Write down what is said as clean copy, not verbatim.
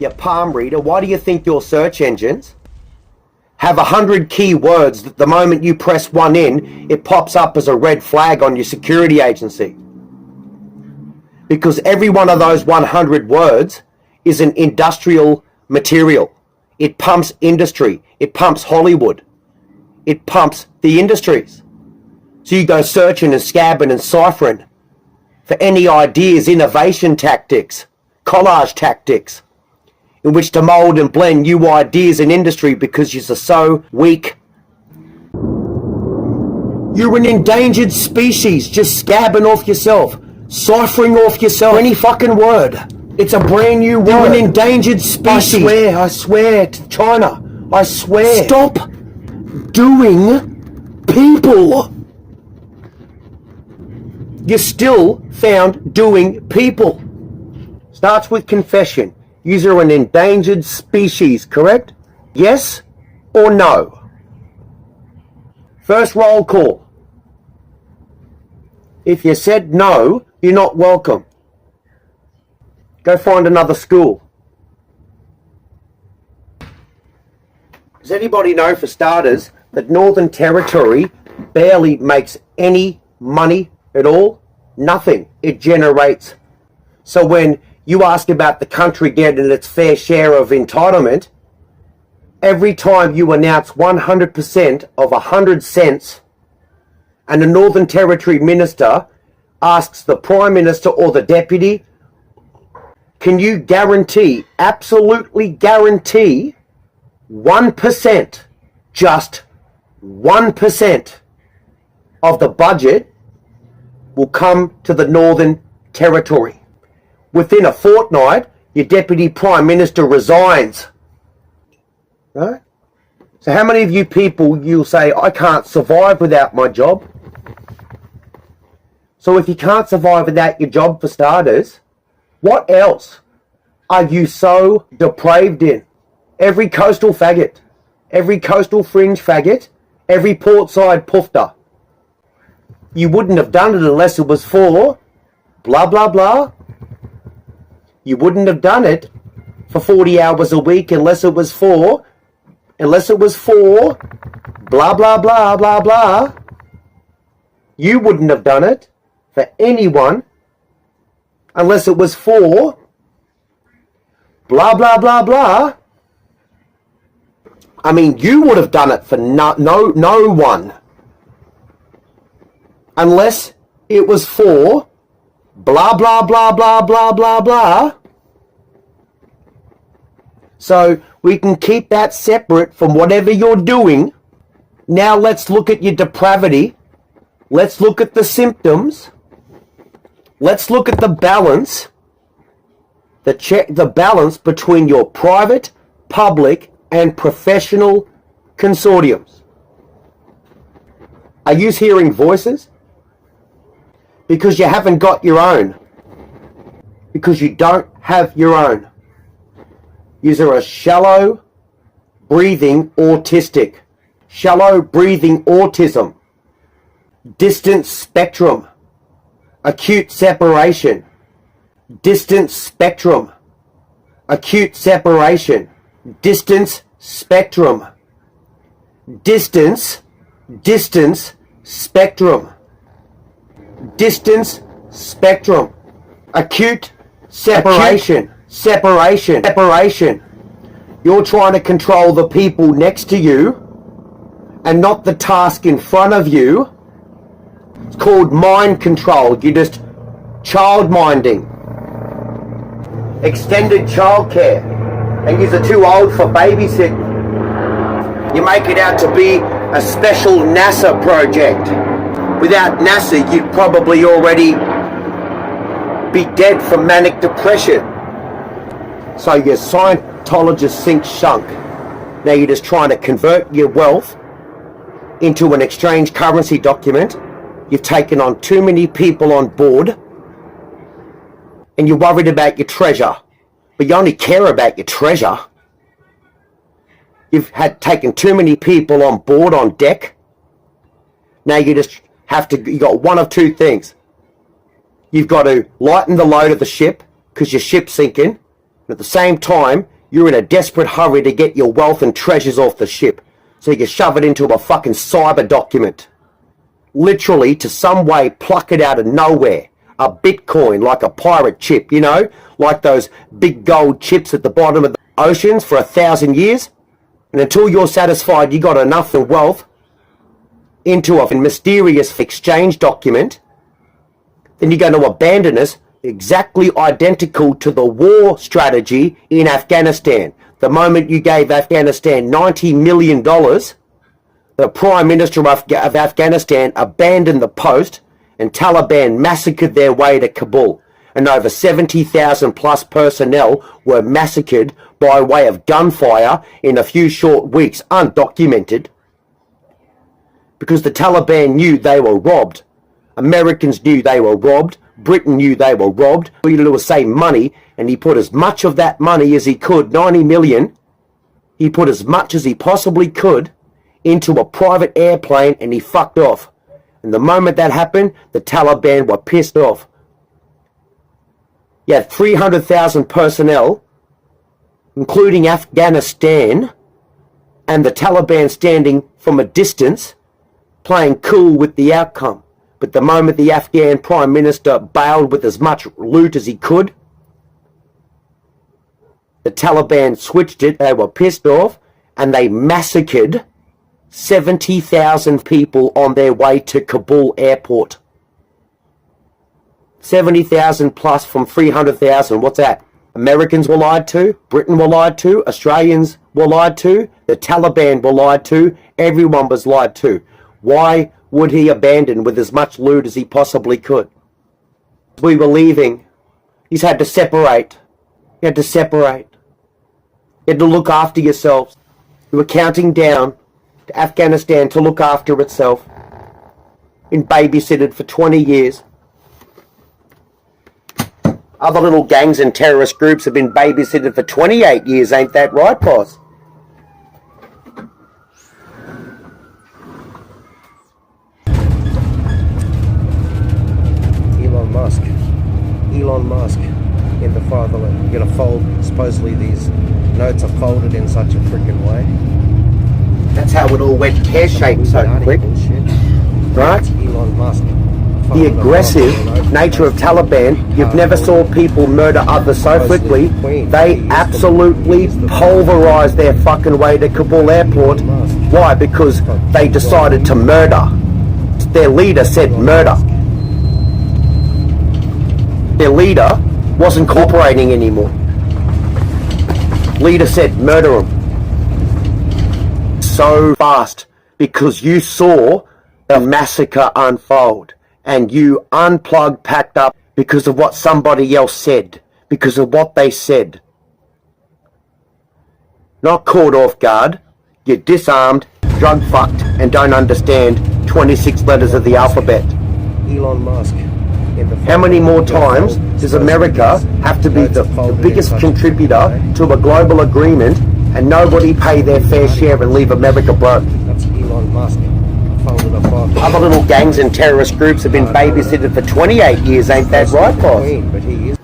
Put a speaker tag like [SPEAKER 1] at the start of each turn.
[SPEAKER 1] Your palm reader, why do you think your search engines have 100 keywords that the moment you press one in, it pops up as a red flag on your security agency? Because every one of those 100 words is an industrial material. It pumps industry. It pumps Hollywood. It pumps the industries. So you go searching and scabbing and ciphering for any ideas, innovation tactics, collage tactics, in which to mold and blend new ideas in industry because you're so weak. You're an endangered species, just scabbing off yourself, ciphering off yourself any fucking word. It's a brand new word. You're an endangered species. I swear to China. I swear. Stop doing people. You're still found doing people. Starts with confession. You're an endangered species, correct? Yes or no? First roll call. If you said no, you're not welcome. Go find another school. Does anybody know, for starters, that Northern Territory barely makes any money at all? Nothing. It generates. So when you ask about the country getting its fair share of entitlement, every time you announce 100% of 100 cents and the Northern Territory minister asks the Prime Minister or the Deputy, can you guarantee, absolutely guarantee, 1%, just 1% of the budget will come to the Northern Territory? Within a fortnight, your Deputy Prime Minister resigns. Right? So how many of you people, you'll say, I can't survive without my job? So if you can't survive without your job, for starters, what else are you so depraved in? Every coastal faggot, every coastal fringe faggot, every portside poofter. You wouldn't have done it unless it was for blah, blah, blah. You wouldn't have done it for 40 hours a week unless it was for blah, blah, blah, blah, blah. You wouldn't have done it for anyone unless it was for blah, blah, blah, blah. I mean, you would have done it for no one unless it was for blah, blah, blah, blah, blah, blah, blah. So we can keep that separate from whatever you're doing. Now let's look at your depravity. Let's look at the symptoms. Let's look at the balance. The balance between your private, public, and professional consortiums. Are you hearing voices? Because you haven't got your own. Because you don't have your own. You're a shallow breathing autistic. Shallow breathing autism. Distant spectrum. Acute separation. Distant spectrum. Acute separation. Distance spectrum. Distance spectrum. Distance spectrum. Acute separation. Separation. You're trying to control the people next to you and not the task in front of you. It's called mind control. You're just child minding. Extended childcare. And you're too old for babysitting. You make it out to be a special NASA project. Without NASA, you'd probably already be dead from manic depression. So your Scientologist sink shunk. Now you're just trying to convert your wealth into an exchange currency document. You've taken on too many people on board, and you're worried about your treasure, but you only care about your treasure. You've taken too many people on board, on deck. Now you just have to, you got one of two things. You've got to lighten the load of the ship because your ship's sinking, and at the same time you're in a desperate hurry to get your wealth and treasures off the ship, so you can shove it into a fucking cyber document, literally to some way pluck it out of nowhere. A Bitcoin, like a pirate chip, you know, like those big gold chips at the bottom of the oceans for 1,000 years. And until you're satisfied you got enough of wealth into a mysterious exchange document, then you're going to abandon us, exactly identical to the war strategy in Afghanistan. The moment you gave Afghanistan $90 million, the Prime Minister of Afghanistan abandoned the post, and Taliban massacred their way to Kabul, and over 70,000 plus personnel were massacred by way of gunfire in a few short weeks, undocumented, because the Taliban knew they were robbed. Americans knew they were robbed. Britain knew they were robbed. All you do was save money, and he put as much of that money as he could, 90 million, he put as much as he possibly could into a private airplane, and he fucked off. And the moment that happened, the Taliban were pissed off. You had 300,000 personnel, including Afghanistan, and the Taliban standing from a distance, playing cool with the outcome. But the moment the Afghan Prime Minister bailed with as much loot as he could, the Taliban switched it, they were pissed off, and they massacred 70,000 people on their way to Kabul airport. 70,000 plus from 300,000, what's that? Americans were lied to, Britain were lied to, Australians were lied to, the Taliban were lied to, everyone was lied to. Why would he abandon with as much loot as he possibly could? We were leaving. He's had to separate. He had to separate. You had to look after yourselves. You were counting down to Afghanistan to look after itself. Been babysitted for 20 years. Other little gangs and terrorist groups have been babysitted for 28 years, ain't that right, boss?
[SPEAKER 2] Elon Musk in the fatherland. You're gonna fold, supposedly these notes are folded in such a freaking way.
[SPEAKER 1] That's how it all went pear-shaped so quick. Right?
[SPEAKER 2] Elon Musk.
[SPEAKER 1] The aggressive nature of Taliban, you've never saw people murder others so quickly. They absolutely pulverized their fucking way to Kabul airport. Why? Because they decided to murder. Their leader said murder. Their leader wasn't cooperating anymore. Leader said murder him. So fast, because you saw the massacre unfold, and you unplugged, packed up because of what somebody else said, because of what they said. Not caught off guard. You're disarmed, drug fucked, and don't understand 26 letters of the alphabet.
[SPEAKER 2] Elon Musk.
[SPEAKER 1] How many more times does America have to be the biggest contributor to a global agreement and nobody pay their fair share and leave America broke?
[SPEAKER 2] That's Elon Musk.
[SPEAKER 1] Other little gangs and terrorist groups have been babysitted for 28 years, ain't that right, boss?
[SPEAKER 2] But he is